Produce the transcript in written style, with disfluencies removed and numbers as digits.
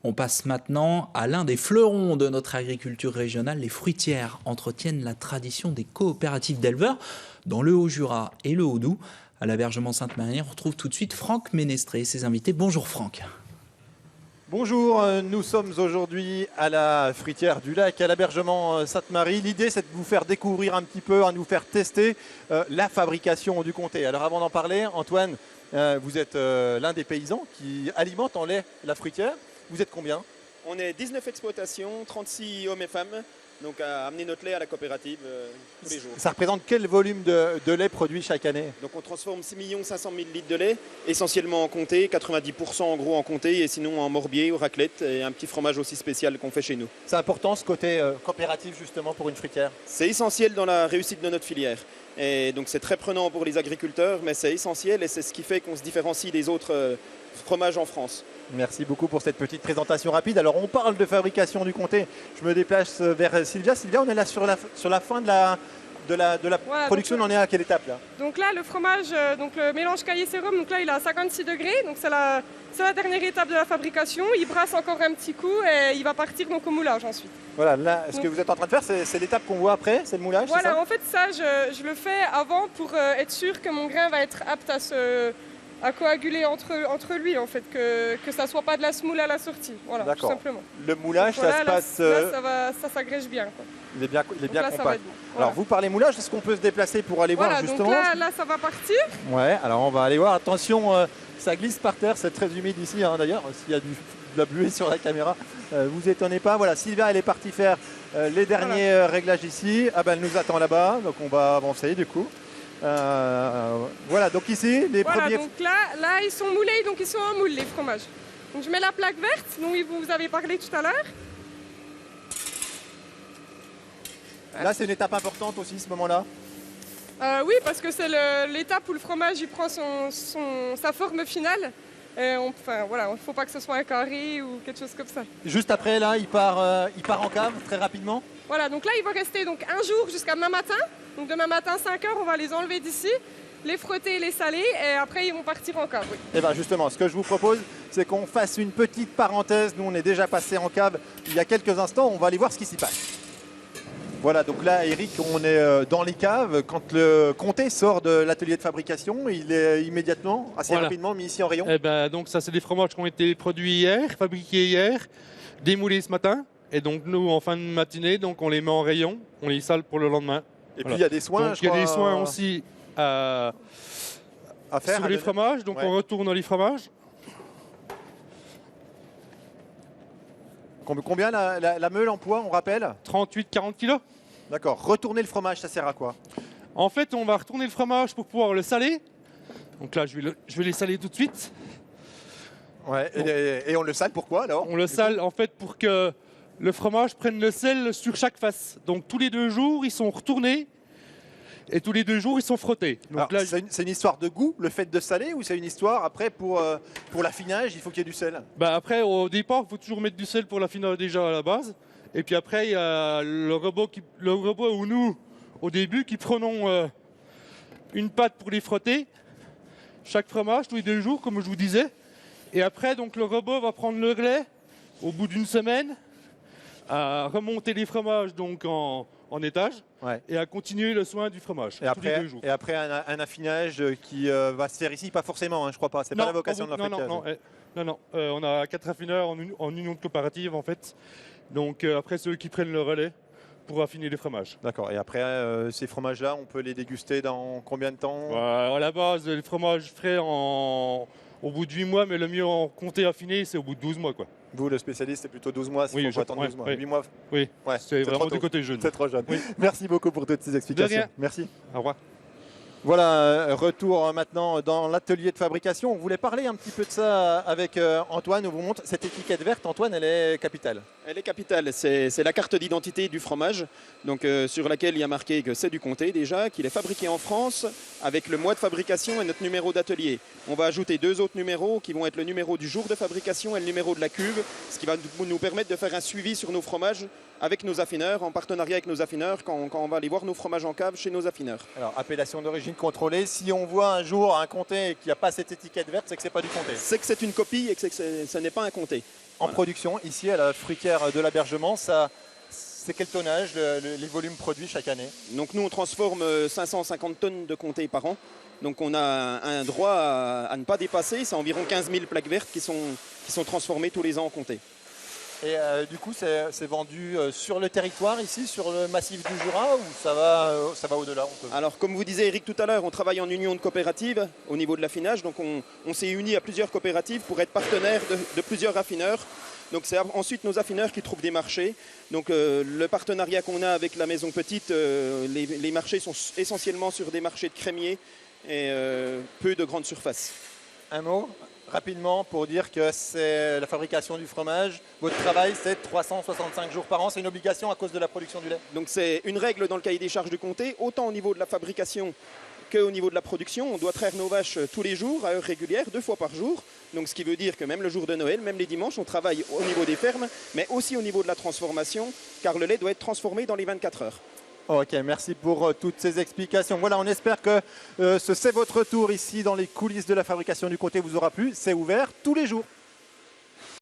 On passe maintenant à l'un des fleurons de notre agriculture régionale. Les fruitières entretiennent la tradition des coopératives d'éleveurs dans le Haut-Jura et le Haut-Doubs. À l'Abergement Sainte-Marie, on retrouve tout de suite Franck Ménestré et ses invités. Bonjour Franck. Bonjour, nous sommes aujourd'hui à la fruitière du lac, à l'Abergement Sainte-Marie. L'idée, c'est de vous faire découvrir un petit peu, de vous faire tester la fabrication du comté. Alors avant d'en parler, Antoine, vous êtes l'un des paysans qui alimente en lait la fruitière. Vous êtes combien? On est 19 exploitations, 36 hommes et femmes, donc à amener notre lait à la coopérative tous les jours. Ça représente quel volume de lait produit chaque année? Donc on transforme 6 500 000 litres de lait, essentiellement en comté, 90% en gros en comté et sinon en morbier ou raclette et un petit fromage aussi spécial qu'on fait chez nous. C'est important ce côté coopératif justement pour une fruitière? C'est essentiel dans la réussite de notre filière. Et donc c'est très prenant pour les agriculteurs, mais c'est essentiel et c'est ce qui fait qu'on se différencie des autres fromages en France. Merci beaucoup pour cette petite présentation rapide. Alors on parle de fabrication du comté. Je me déplace vers Sylvia. Sylvia, on est là sur la fin de la voilà, production. On en est à quelle étape là? Donc là, le fromage, donc le mélange caillé-sérum, donc là il est à 56 degrés, donc c'est la dernière étape de la fabrication. Il brasse encore un petit coup et il va partir donc au moulage ensuite. Voilà, là, ce que vous êtes en train de faire, c'est l'étape qu'on voit après, c'est le moulage? Voilà, ça en fait ça, je le fais avant pour être sûr que mon grain va être apte à coaguler entre lui, en fait, que ça ne soit pas de la semoule à la sortie, voilà, tout simplement. Le moulage, donc, voilà, ça se passe... Là, ça s'agrège bien, quoi. Il est bien là, compact. Bon. Alors, vous parlez moulage, est-ce qu'on peut se déplacer pour aller voir justement? Donc là, ça va partir. Ouais, alors on va aller voir. Attention, ça glisse par terre, c'est très humide ici, d'ailleurs, s'il y a de la buée sur la caméra, vous étonnez pas. Voilà, Sylvia, elle est partie faire les derniers réglages ici. Ah ben, elle nous attend là-bas, donc on va avancer du coup. Voilà, donc ici, les premiers... donc là, ils sont moulés, donc ils sont en moule, les fromages. Donc je mets la plaque verte, dont vous avez parlé tout à l'heure. Là, c'est une étape importante aussi, ce moment-là. Oui, parce que c'est l'étape où le fromage il prend sa forme finale. Enfin, voilà, il ne faut pas que ce soit un carré ou quelque chose comme ça. Juste après, là, il part en cave très rapidement. Voilà, donc là, il va rester donc un jour jusqu'à demain matin. Donc demain matin, 5 heures, on va les enlever d'ici, les frotter, les saler, et après, ils vont partir en cave. Oui. Et bien justement, ce que je vous propose, c'est qu'on fasse une petite parenthèse. Nous, on est déjà passé en cave il y a quelques instants. On va aller voir ce qui s'y passe. Voilà, donc là, Eric, on est dans les caves. Quand le comté sort de l'atelier de fabrication, il est immédiatement, assez rapidement, mis ici en rayon. Eh ben, donc ça, c'est des fromages qui ont été produits hier, fabriqués hier, démoulés ce matin. Et donc nous, en fin de matinée, donc on les met en rayon, on les sale pour le lendemain. Et puis il y a des soins, donc, il y a des soins aussi à faire sur les fromages. Donc on retourne les fromages. Combien la meule en poids, on rappelle? 38-40 kg. D'accord. Retourner le fromage, ça sert à quoi? En fait, on va retourner le fromage pour pouvoir le saler. Donc là, je vais les saler tout de suite. Ouais. Et on le sale pourquoi alors? On le sale en fait pour que le fromage prenne le sel sur chaque face. Donc tous les 2 jours, ils sont retournés et tous les 2 jours, ils sont frottés. Donc là, c'est une histoire de goût, le fait de saler, ou c'est une histoire après pour l'affinage, il faut qu'il y ait du sel? Bah après, au départ, il faut toujours mettre du sel pour l'affinage déjà à la base. Et puis après, il y a le robot ou nous, au début, qui prenons une pâte pour les frotter, chaque fromage, tous les 2 jours, comme je vous disais. Et après, donc, le robot va prendre le relais au bout d'une semaine, à remonter les fromages donc en étage et à continuer le soin du fromage tous les 2 jours. Et après un affinage qui va se faire ici, pas forcément, je crois pas, c'est pas la vocation de la fruitière. Non, on a 4 affineurs en union de coopérative en fait. Donc après ceux qui prennent le relais pour affiner les fromages. D'accord, et après ces fromages-là, on peut les déguster dans combien de temps? À la base, les fromages frais au bout de 8 mois, mais le mieux en comté affiné, c'est au bout de 12 mois. Quoi. Vous, le spécialiste, c'est plutôt 12 mois, si faut attendre 12 mois. 8 mois. Oui, c'est vraiment du côté jeune. C'est trop jeune. Oui. Merci beaucoup pour toutes ces explications. De rien. Merci. Au revoir. Voilà, retour maintenant dans l'atelier de fabrication. On voulait parler un petit peu de ça avec Antoine. On vous montre cette étiquette verte. Antoine, elle est capitale. Elle est capitale. C'est la carte d'identité du fromage, donc, sur laquelle il y a marqué que c'est du comté déjà, qu'il est fabriqué en France avec le mois de fabrication et notre numéro d'atelier. On va ajouter 2 autres numéros qui vont être le numéro du jour de fabrication et le numéro de la cuve, ce qui va nous permettre de faire un suivi sur nos fromages avec nos affineurs, en partenariat avec nos affineurs, quand on va aller voir nos fromages en cave chez nos affineurs. Alors, appellation d'origine contrôlée. Si on voit un jour un comté qui n'a pas cette étiquette verte, c'est que c'est pas du comté. C'est que c'est une copie et que ce n'est pas un comté. en production ici à la fruitière de l'Abergement. C'est quel tonnage, les volumes produits chaque année? Donc nous, on transforme 550 tonnes de comté par an. Donc on a un droit à ne pas dépasser. C'est environ 15 000 plaques vertes qui sont transformées tous les ans en comté. Et du coup, c'est vendu sur le territoire ici, sur le massif du Jura, ou ça va au-delà? Alors, comme vous disiez, Eric, tout à l'heure, on travaille en union de coopératives au niveau de l'affinage. Donc, on s'est unis à plusieurs coopératives pour être partenaires de plusieurs raffineurs. Donc, c'est ensuite nos affineurs qui trouvent des marchés. Donc, le partenariat qu'on a avec la Maison Petite, les marchés sont essentiellement sur des marchés de crémiers et peu de grandes surfaces. Un mot rapidement pour dire que c'est la fabrication du fromage. Votre travail, c'est 365 jours par an. C'est une obligation à cause de la production du lait. Donc c'est une règle dans le cahier des charges du comté, autant au niveau de la fabrication qu'au niveau de la production. On doit traire nos vaches tous les jours, à heure régulière, 2 fois par jour. Donc ce qui veut dire que même le jour de Noël, même les dimanches, on travaille au niveau des fermes, mais aussi au niveau de la transformation, car le lait doit être transformé dans les 24 heures. Ok, merci pour toutes ces explications. Voilà, on espère que ce C'est votre tour ici dans les coulisses de la fabrication du comté vous aura plu. C'est ouvert tous les jours.